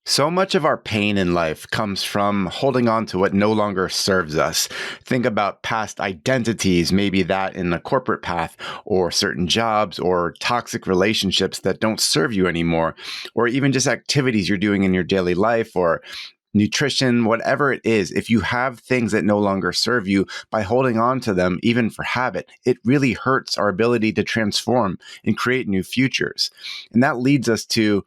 So much of our pain in life comes from holding on to what no longer serves us. Think about past identities, maybe that in the corporate path, or certain jobs, or toxic relationships that don't serve you anymore, or even just activities you're doing in your daily life, or nutrition, whatever it is. If you have things that no longer serve you, by holding on to them, even for habit, it really hurts our ability to transform and create new futures. And that leads us to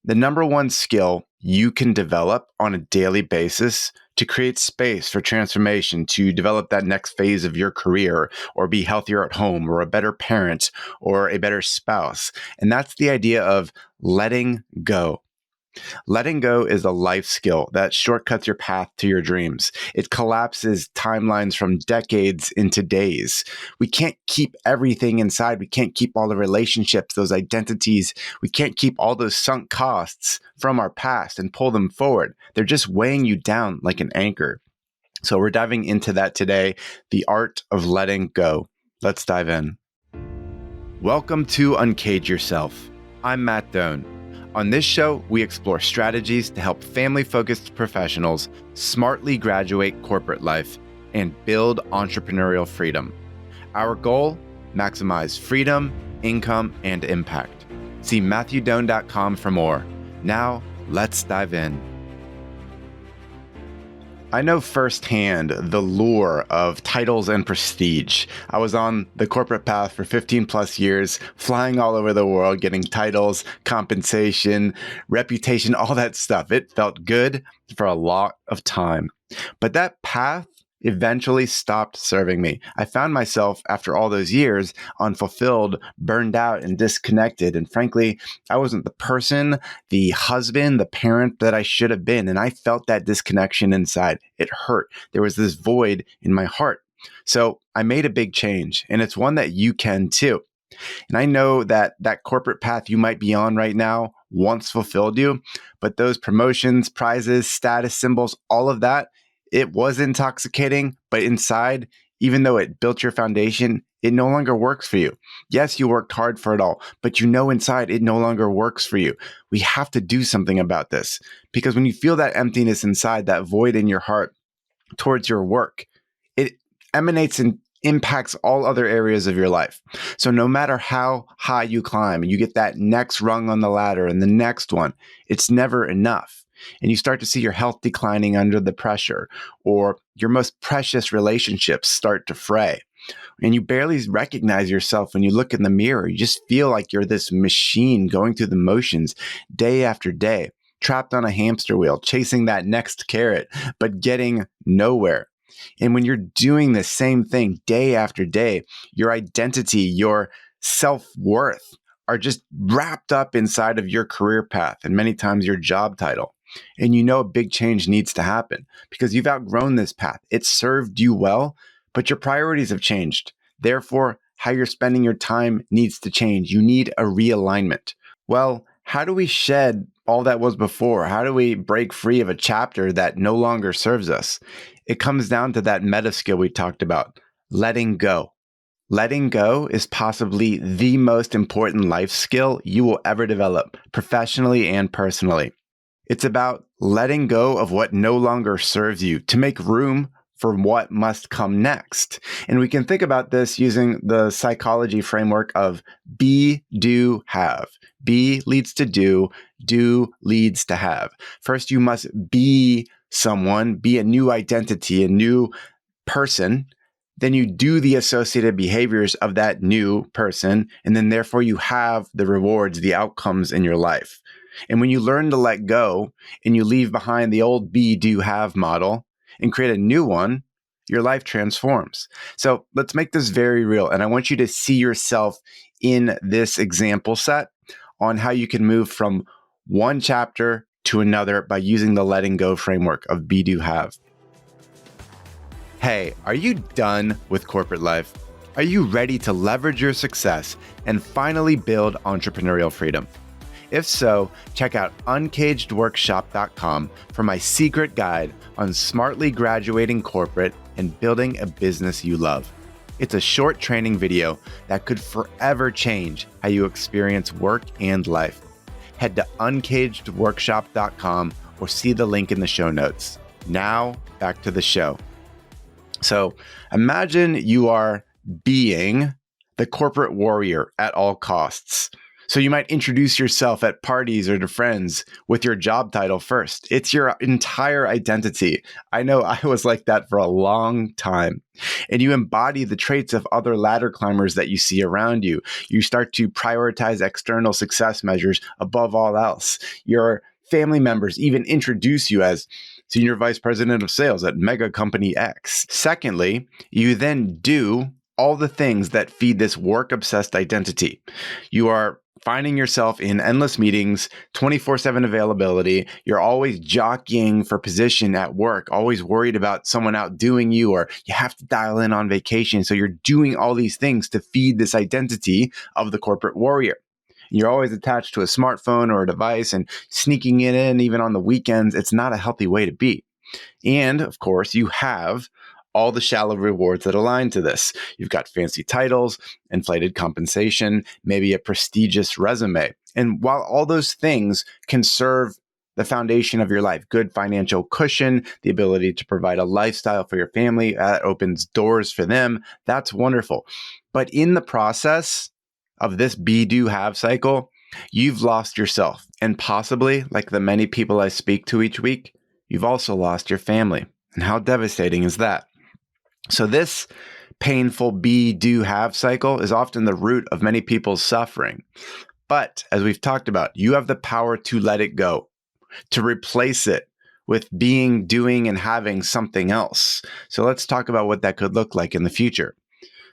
the number one skill you can develop on a daily basis to create space for transformation, to develop that next phase of your career, or be healthier at home, or a better parent, or a better spouse. And that's the idea of letting go. Letting go is a life skill that shortcuts your path to your dreams. It collapses timelines from decades into days. We can't keep everything inside. We can't keep all the relationships, those identities. We can't keep all those sunk costs from our past and pull them forward. They're just weighing you down like an anchor. So we're diving into that today, the art of letting go. Let's dive in. Welcome to Uncage Yourself. I'm Matt Doan. On this show, we explore strategies to help family-focused professionals smartly graduate corporate life and build entrepreneurial freedom. Our goal? Maximize freedom, income, and impact. See MatthewDoan.com for more. Now, let's dive in. I know firsthand the lure of titles and prestige. I was on the corporate path for 15 plus years, flying all over the world, getting titles, compensation, reputation, all that stuff. It felt good for a lot of time. But that path eventually stopped serving me. I found myself, after all those years, unfulfilled, burned out, and disconnected. And frankly, I wasn't the person, the husband, the parent that I should have been. And I felt that disconnection inside. It hurt. There was this void in my heart. So I made a big change, and it's one that you can too. And I know that that corporate path you might be on right now once fulfilled you, but those promotions, prizes, status symbols, all of that, it was intoxicating, but inside, even though it built your foundation, it no longer works for you. Yes, you worked hard for it all, but you know inside it no longer works for you. We have to do something about this, because when you feel that emptiness inside, that void in your heart towards your work, it emanates and impacts all other areas of your life. So no matter how high you climb and you get that next rung on the ladder and the next one, it's never enough. And you start to see your health declining under the pressure, or your most precious relationships start to fray. And you barely recognize yourself when you look in the mirror. You just feel like you're this machine going through the motions day after day, trapped on a hamster wheel, chasing that next carrot, but getting nowhere. And when you're doing the same thing day after day, your identity, your self-worth are just wrapped up inside of your career path and many times your job title. And you know a big change needs to happen because you've outgrown this path. It served you well, but your priorities have changed. Therefore, how you're spending your time needs to change. You need a realignment. Well, how do we shed all that was before? How do we break free of a chapter that no longer serves us? It comes down to that meta skill we talked about, letting go. Letting go is possibly the most important life skill you will ever develop, professionally and personally. It's about letting go of what no longer serves you to make room for what must come next. And we can think about this using the psychology framework of be, do, have. Be leads to do leads to have. First, you must be someone, be a new identity, a new person. Then you do the associated behaviors of that new person. And then therefore you have the rewards, the outcomes in your life. And when you learn to let go and you leave behind the old be, do, have model and create a new one, your life transforms. So let's make this very real. And I want you to see yourself in this example set on how you can move from one chapter to another by using the letting go framework of be, do, have. Hey, are you done with corporate life? Are you ready to leverage your success and finally build entrepreneurial freedom? If so, check out uncagedworkshop.com for my secret guide on smartly graduating corporate and building a business you love. It's a short training video that could forever change how you experience work and life. head to uncagedworkshop.com or see the link in the show notes. Now, back to the show. So imagine you are being the corporate warrior at all costs. So you might introduce yourself at parties or to friends with your job title first. It's your entire identity. I know I was like that for a long time. And you embody the traits of other ladder climbers that you see around you. You start to prioritize external success measures above all else. Your family members even introduce you as Senior Vice President of Sales at Mega Company X. Secondly, you then do all the things that feed this work-obsessed identity. You are finding yourself in endless meetings, 24/7 availability. You're always jockeying for position at work, always worried about someone outdoing you, or you have to dial in on vacation. So you're doing all these things to feed this identity of the corporate warrior. You're always attached to a smartphone or a device and sneaking it in even on the weekends. It's not a healthy way to be. And of course, you have all the shallow rewards that align to this. You've got fancy titles, inflated compensation, maybe a prestigious resume. And while all those things can serve the foundation of your life, good financial cushion, the ability to provide a lifestyle for your family that opens doors for them, that's wonderful. But in the process of this be, do, have cycle, you've lost yourself. And possibly, like the many people I speak to each week, you've also lost your family. And how devastating is that? So this painful be, do, have cycle is often the root of many people's suffering. But as we've talked about, you have the power to let it go, to replace it with being, doing, and having something else. So let's talk about what that could look like in the future.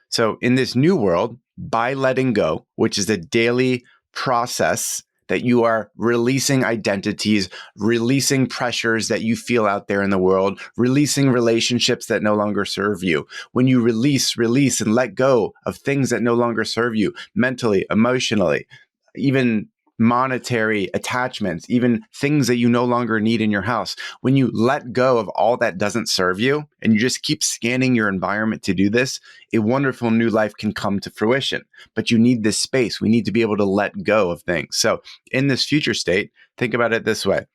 So in this new world, by letting go, which is a daily process that you are releasing identities, releasing pressures that you feel out there in the world, releasing relationships that no longer serve you. When you release, and let go of things that no longer serve you mentally, emotionally, even monetary attachments, even things that you no longer need in your house. When you let go of all that doesn't serve you and you just keep scanning your environment to do this, a wonderful new life can come to fruition. But you need this space. We need to be able to let go of things. So in this future state, think about it this way.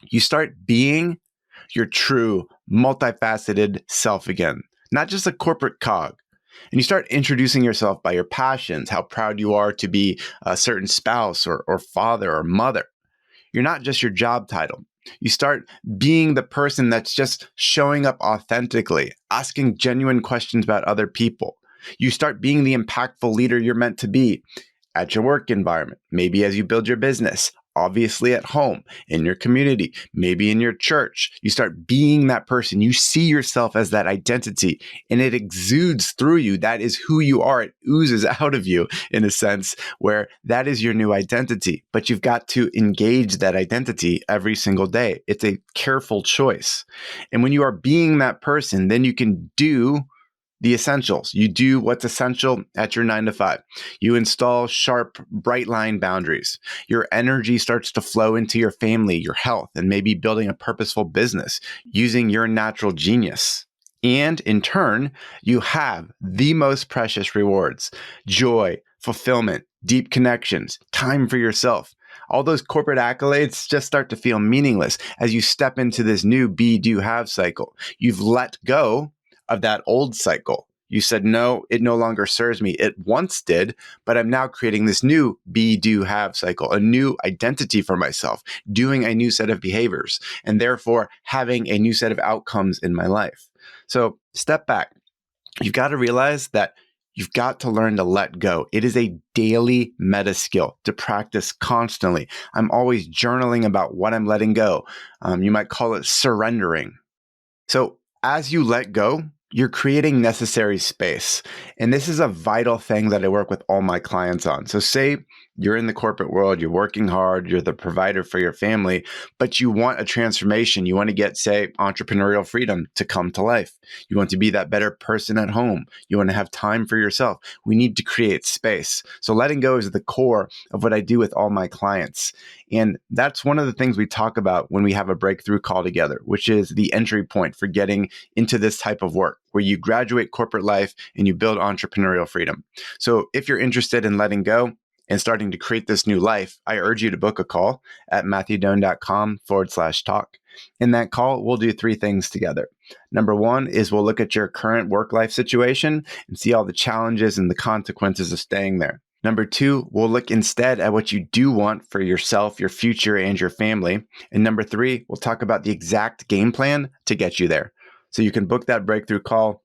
You start being your true, multifaceted self again, not just a corporate cog. And you start introducing yourself by your passions, how proud you are to be a certain spouse or father or mother. You're not just your job title. You start being the person that's just showing up authentically, asking genuine questions about other people. You start being the impactful leader you're meant to be at your work environment, maybe as you build your business, obviously at home, in your community, maybe in your church. You start being that person. You see yourself as that identity and it exudes through you. That is who you are. It oozes out of you in a sense where that is your new identity. But you've got to engage that identity every single day. It's a careful choice. And when you are being that person, then you can do the essentials. You do what's essential at your 9 to 5. You install sharp, bright line boundaries. Your energy starts to flow into your family, your health, and maybe building a purposeful business using your natural genius. And in turn, you have the most precious rewards: joy, fulfillment, deep connections, time for yourself. All those corporate accolades just start to feel meaningless as you step into this new be, do, have cycle. You've let go of that old cycle. You said, no, it no longer serves me. It once did, but I'm now creating this new be, do, have cycle, a new identity for myself, doing a new set of behaviors, and therefore having a new set of outcomes in my life. So step back. You've got to realize that you've got to learn to let go. It is a daily meta skill to practice constantly. I'm always journaling about what I'm letting go. You might call it surrendering. So as you let go, you're creating necessary space. And this is a vital thing that I work with all my clients on. So say you're in the corporate world, you're working hard, you're the provider for your family, but you want a transformation. You want to get, say, entrepreneurial freedom to come to life. You want to be that better person at home. You want to have time for yourself. We need to create space. So letting go is the core of what I do with all my clients. And that's one of the things we talk about when we have a breakthrough call together, which is the entry point for getting into this type of work, where you graduate corporate life and you build entrepreneurial freedom. So if you're interested in letting go, and starting to create this new life, I urge you to book a call at matthewdoan.com/talk. In that call, we'll do 3 things together. Number 1 is we'll look at your current work-life situation and see all the challenges and the consequences of staying there. Number 2, we'll look instead at what you do want for yourself, your future, and your family. And number 3, we'll talk about the exact game plan to get you there. So you can book that breakthrough call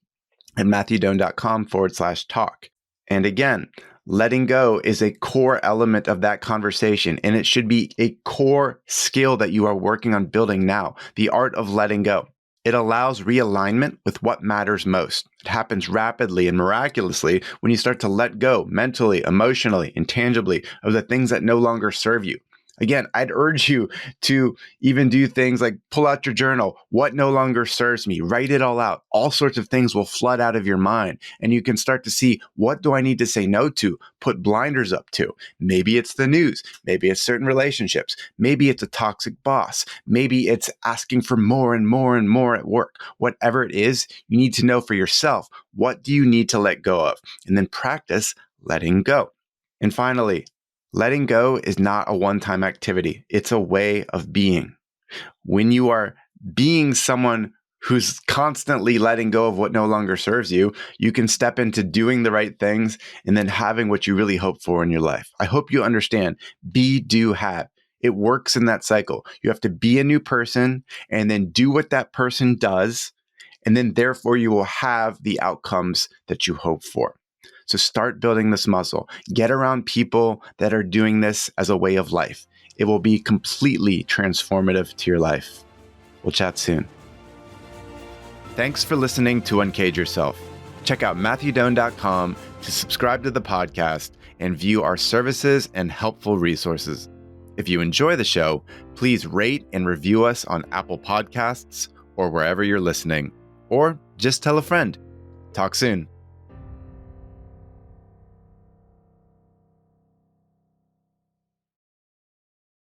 at matthewdoan.com/talk. And again, letting go is a core element of that conversation, and it should be a core skill that you are working on building now, the art of letting go. It allows realignment with what matters most. It happens rapidly and miraculously when you start to let go mentally, emotionally, and tangibly of the things that no longer serve you. Again, I'd urge you to even do things like pull out your journal. What no longer serves me? Write it all out. All sorts of things will flood out of your mind, and you can start to see, what do I need to say no to? Put blinders up to. Maybe it's the news. Maybe it's certain relationships. Maybe it's a toxic boss. Maybe it's asking for more and more and more at work. Whatever it is, you need to know for yourself, what do you need to let go of? And then practice letting go. And finally, letting go is not a one-time activity. It's a way of being. When you are being someone who's constantly letting go of what no longer serves you, you can step into doing the right things and then having what you really hope for in your life. I hope you understand. Be, do, have. It works in that cycle. You have to be a new person and then do what that person does, and then therefore you will have the outcomes that you hope for. So start building this muscle. Get around people that are doing this as a way of life. It will be completely transformative to your life. We'll chat soon. Thanks for listening to Uncage Yourself. Check out matthewdoan.com to subscribe to the podcast and view our services and helpful resources. If you enjoy the show, please rate and review us on Apple Podcasts or wherever you're listening, or just tell a friend. Talk soon.